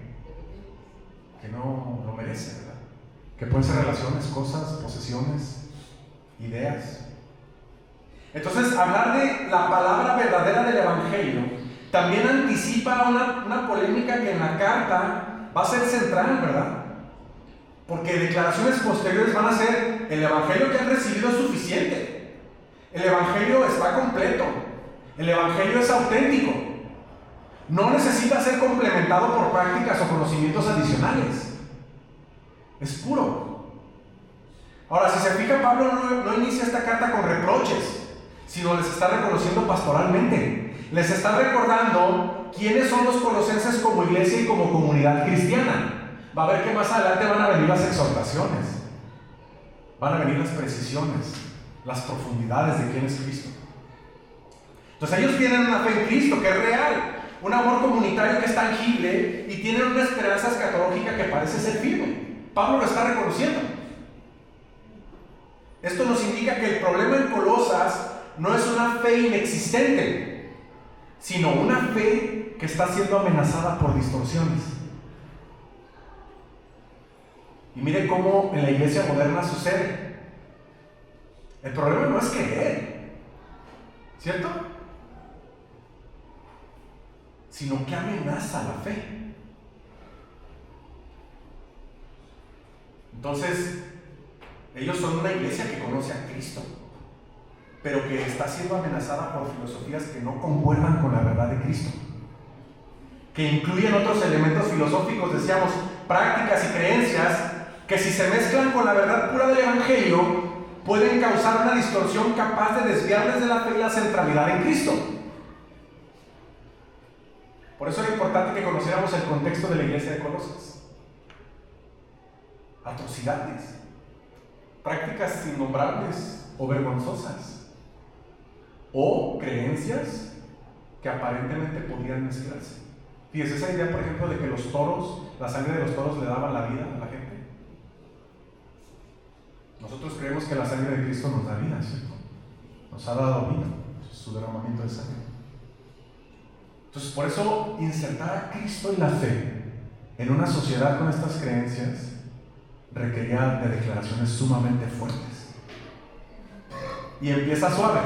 no lo merece, ¿verdad? Que pueden ser relaciones, cosas, posesiones, ideas. Entonces, hablar de la palabra verdadera del Evangelio también anticipa una polémica que en la carta va a ser central, ¿verdad? Porque declaraciones posteriores van a ser, el Evangelio que han recibido es suficiente, el Evangelio está completo, el Evangelio es auténtico, no necesita ser complementado por prácticas o conocimientos adicionales, es puro. Ahora, si se fija, Pablo no inicia esta carta con reproches, sino les está reconociendo pastoralmente, les está recordando quiénes son los colosenses como iglesia y como comunidad cristiana. Va a ver que más adelante van a venir las exhortaciones, van a venir las precisiones, las profundidades de quién es Cristo. Entonces ellos tienen una fe en Cristo que es real, un amor comunitario que es tangible y tienen una esperanza escatológica que parece ser firme. Pablo lo está reconociendo. Esto nos indica que el problema en Colosas no es una fe inexistente, sino una fe que está siendo amenazada por distorsiones. Y mire cómo en la iglesia moderna sucede. El problema no es creer, ¿cierto? Sino que amenaza la fe. Entonces, ellos son una iglesia que conoce a Cristo. pero que está siendo amenazada por filosofías que no concuerdan con la verdad de Cristo, que incluyen otros elementos filosóficos, decíamos, prácticas y creencias, que si se mezclan con la verdad pura del Evangelio, pueden causar una distorsión capaz de desviarles de la fe y la centralidad en Cristo. Por eso era importante que conociéramos el contexto de la iglesia de Colosas. Atrocidades, prácticas innombrables o vergonzosas, o creencias que aparentemente podían mezclarse. Fíjense esa idea, por ejemplo, de que los toros, la sangre de los toros le daba la vida a la gente. Nosotros creemos que la sangre de Cristo nos da vida, ¿cierto? Nos ha dado vida, su derramamiento de sangre. Entonces, por eso, insertar a Cristo y la fe en una sociedad con estas creencias requería de declaraciones sumamente fuertes. Y empieza suave.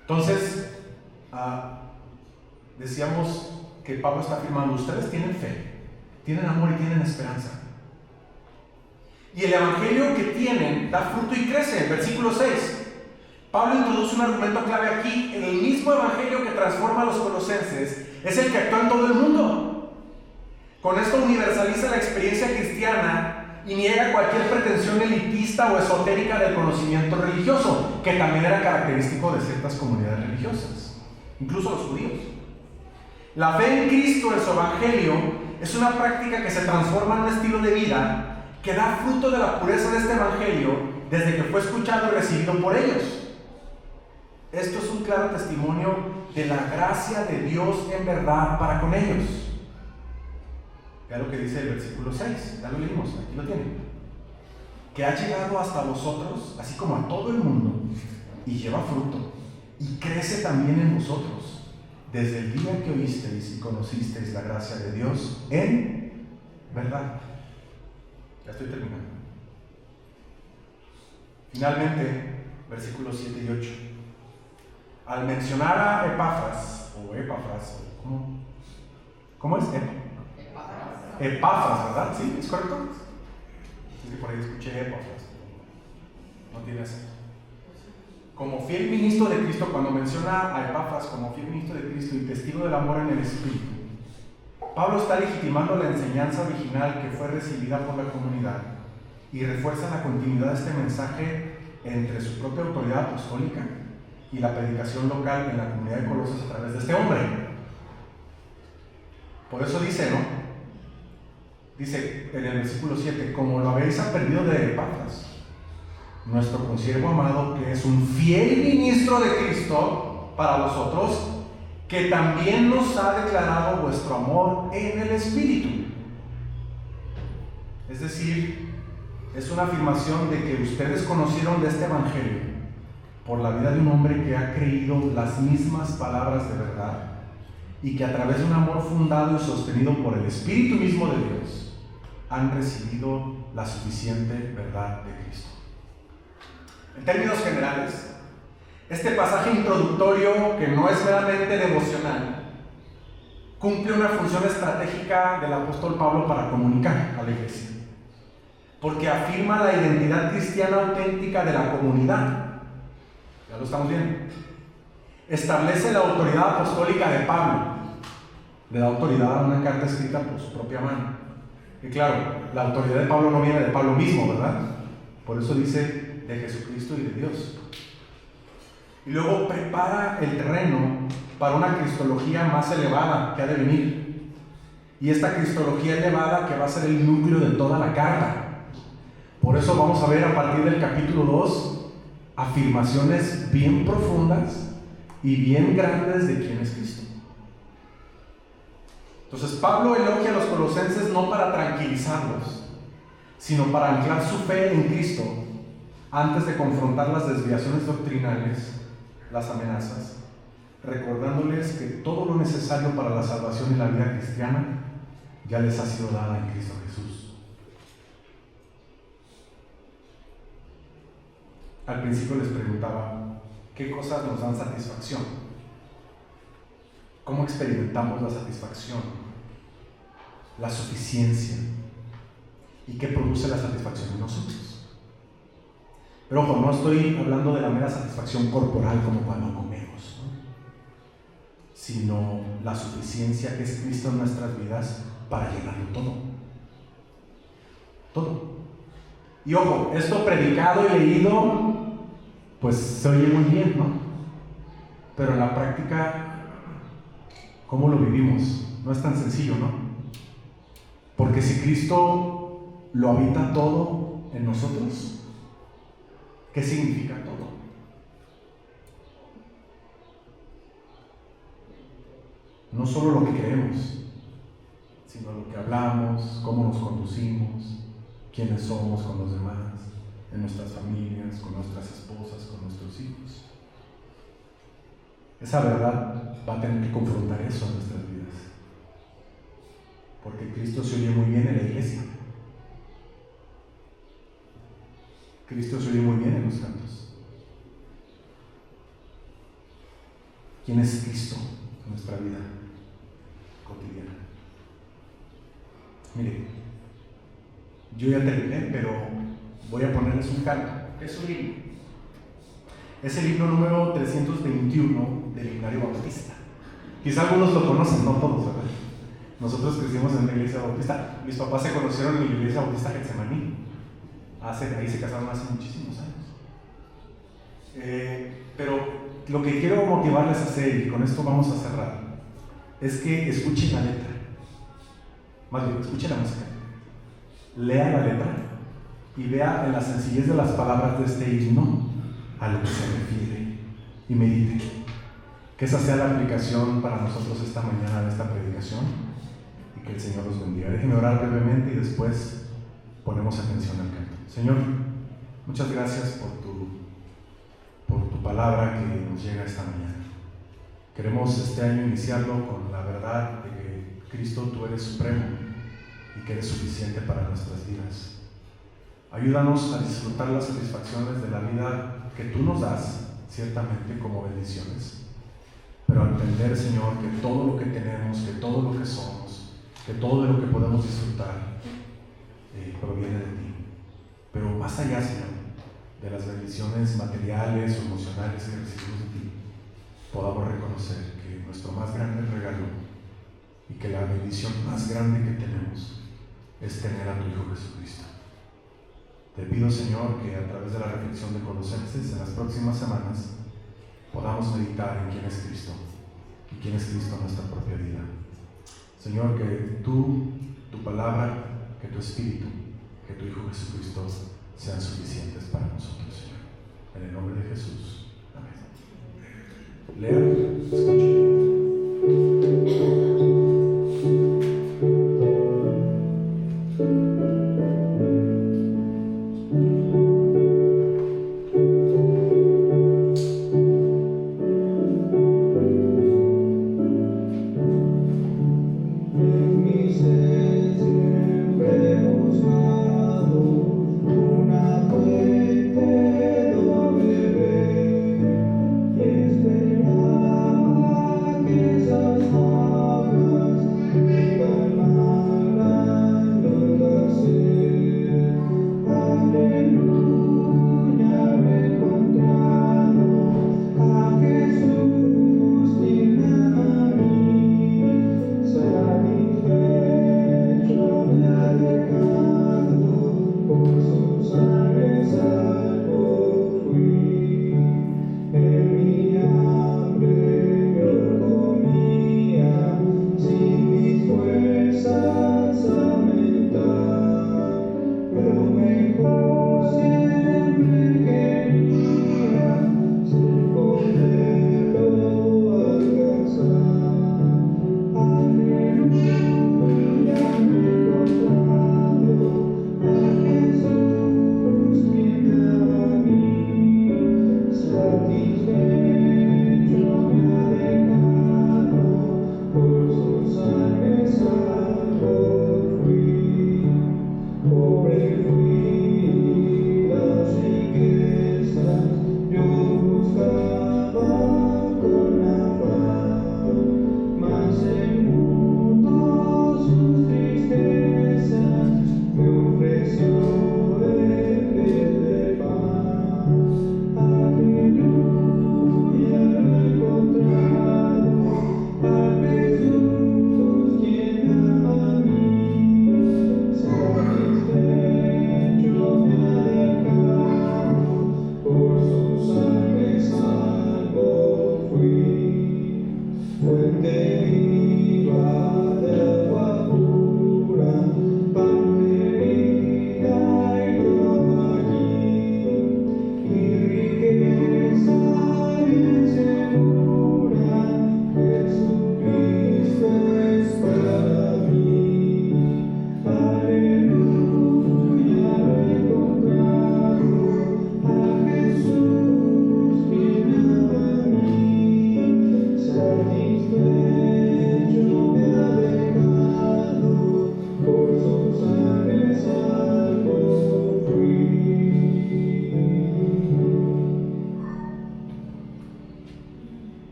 Entonces, decíamos que Pablo está afirmando: ustedes tienen fe, tienen amor y tienen esperanza. Y el evangelio que tienen da fruto y crece. En versículo 6, Pablo introduce un argumento clave aquí. El mismo evangelio que transforma a los colosenses es el que actúa en todo el mundo. Con esto universaliza la experiencia cristiana y niega cualquier pretensión elitista o esotérica del conocimiento religioso, que también era característico de ciertas comunidades religiosas, incluso los judíos. La fe en Cristo, en su evangelio, es una práctica que se transforma en un estilo de vida que da fruto de la pureza de este evangelio desde que fue escuchado y recibido por ellos. Esto es un claro testimonio de la gracia de Dios en verdad para con ellos. Vea lo que dice el versículo 6, ya lo leímos, aquí lo tienen. Que ha llegado hasta vosotros, así como a todo el mundo, y lleva fruto, y crece también en vosotros, desde el día que oísteis y conocisteis la gracia de Dios en verdad. Ya estoy terminando. Finalmente, versículos 7 y 8. Al mencionar a Epafras, ¿cómo es? Epafras, ¿verdad? ¿Sí? ¿Es correcto? Sí, por ahí escuché Epafras. No tiene acento. Como fiel ministro de Cristo, cuando menciona a Epafras como fiel ministro de Cristo y testigo del amor en el Espíritu, Pablo está legitimando la enseñanza original que fue recibida por la comunidad y refuerza la continuidad de este mensaje entre su propia autoridad apostólica y la predicación local en la comunidad de Colosas a través de este hombre. Por eso dice, ¿no? Dice en el versículo 7, como lo habéis aprendido de Epafras, nuestro consiervo amado, que es un fiel ministro de Cristo para vosotros, que también nos ha declarado vuestro amor en el Espíritu. Es decir, es una afirmación de que ustedes conocieron de este evangelio por la vida de un hombre que ha creído las mismas palabras de verdad y que a través de un amor fundado y sostenido por el Espíritu mismo de Dios han recibido la suficiente verdad de Cristo. En términos generales, este pasaje introductorio, que no es meramente devocional, cumple una función estratégica del apóstol Pablo para comunicar a la iglesia, porque afirma la identidad cristiana auténtica de la comunidad. Ya lo estamos viendo. Establece la autoridad apostólica de Pablo, le da autoridad a una carta escrita por su propia mano. Y claro, la autoridad de Pablo no viene de Pablo mismo, ¿verdad? Por eso dice de Jesucristo y de Dios. Y luego prepara el terreno para una cristología más elevada que ha de venir. Y esta cristología elevada que va a ser el núcleo de toda la carta. Por eso vamos a ver a partir del capítulo 2 afirmaciones bien profundas y bien grandes de quién es Cristo. Entonces Pablo elogia a los colosenses no para tranquilizarlos, sino para anclar su fe en Cristo antes de confrontar las desviaciones doctrinales, las amenazas, recordándoles que todo lo necesario para la salvación y la vida cristiana ya les ha sido dada en Cristo Jesús. Al principio les preguntaba, ¿qué cosas nos dan satisfacción? ¿Cómo experimentamos la satisfacción? La suficiencia. ¿Y qué produce la satisfacción en nosotros? Pero ojo, no estoy hablando de la mera satisfacción corporal como cuando comemos, ¿no? Sino la suficiencia que es Cristo en nuestras vidas para llenarlo todo. Todo. Y ojo, esto predicado y leído, pues se oye muy bien, ¿no? Pero en la práctica, ¿cómo lo vivimos? No es tan sencillo, ¿no? Porque si Cristo lo habita todo en nosotros, ¿qué significa todo? No solo lo que creemos, sino lo que hablamos, cómo nos conducimos, quiénes somos con los demás, en nuestras familias, con nuestras esposas, con nuestros hijos. Esa verdad va a tener que confrontar eso en nuestras vidas. Porque Cristo se oye muy bien en la iglesia. Cristo se oye muy bien en los cantos. ¿Quién es Cristo en nuestra vida cotidiana? Mire, yo ya terminé, pero voy a ponerles un canto. Es un himno. Es el himno número 321 del Himnario Bautista. Quizá algunos lo conocen, no todos, ¿verdad? Nosotros crecimos en la iglesia bautista. Mis papás se conocieron en la iglesia bautista Getsemaní. Ahí se casaron hace muchísimos años. Pero lo que quiero motivarles a hacer, y con esto vamos a cerrar, es que escuchen la letra. Más bien, escuchen la música. Lea la letra y vea en la sencillez de las palabras de este himno a lo que se refiere y medite. Que esa sea la aplicación para nosotros esta mañana de esta predicación y que el Señor los bendiga. Déjenme orar brevemente y después ponemos atención al canto. Señor, muchas gracias por tu palabra que nos llega esta mañana. Queremos este año iniciarlo con la verdad de que Cristo, tú eres supremo y que eres suficiente para nuestras vidas. Ayúdanos a disfrutar las satisfacciones de la vida que tú nos das, ciertamente como bendiciones, pero a entender, Señor, que todo lo que tenemos, que todo lo que somos, que todo de lo que podemos disfrutar proviene de ti. Pero más allá, Señor, de las bendiciones materiales o emocionales que recibimos de ti, podamos reconocer que nuestro más grande regalo y que la bendición más grande que tenemos es tener a tu Hijo Jesucristo. Te pido, Señor, que a través de la reflexión de Colosenses en las próximas semanas podamos meditar en quién es Cristo y quién es Cristo en nuestra propia vida. Señor, que tú, tu palabra, que tu Espíritu, que tu Hijo Jesucristo sean suficientes para nosotros, Señor. En el nombre de Jesús. Amén. Lea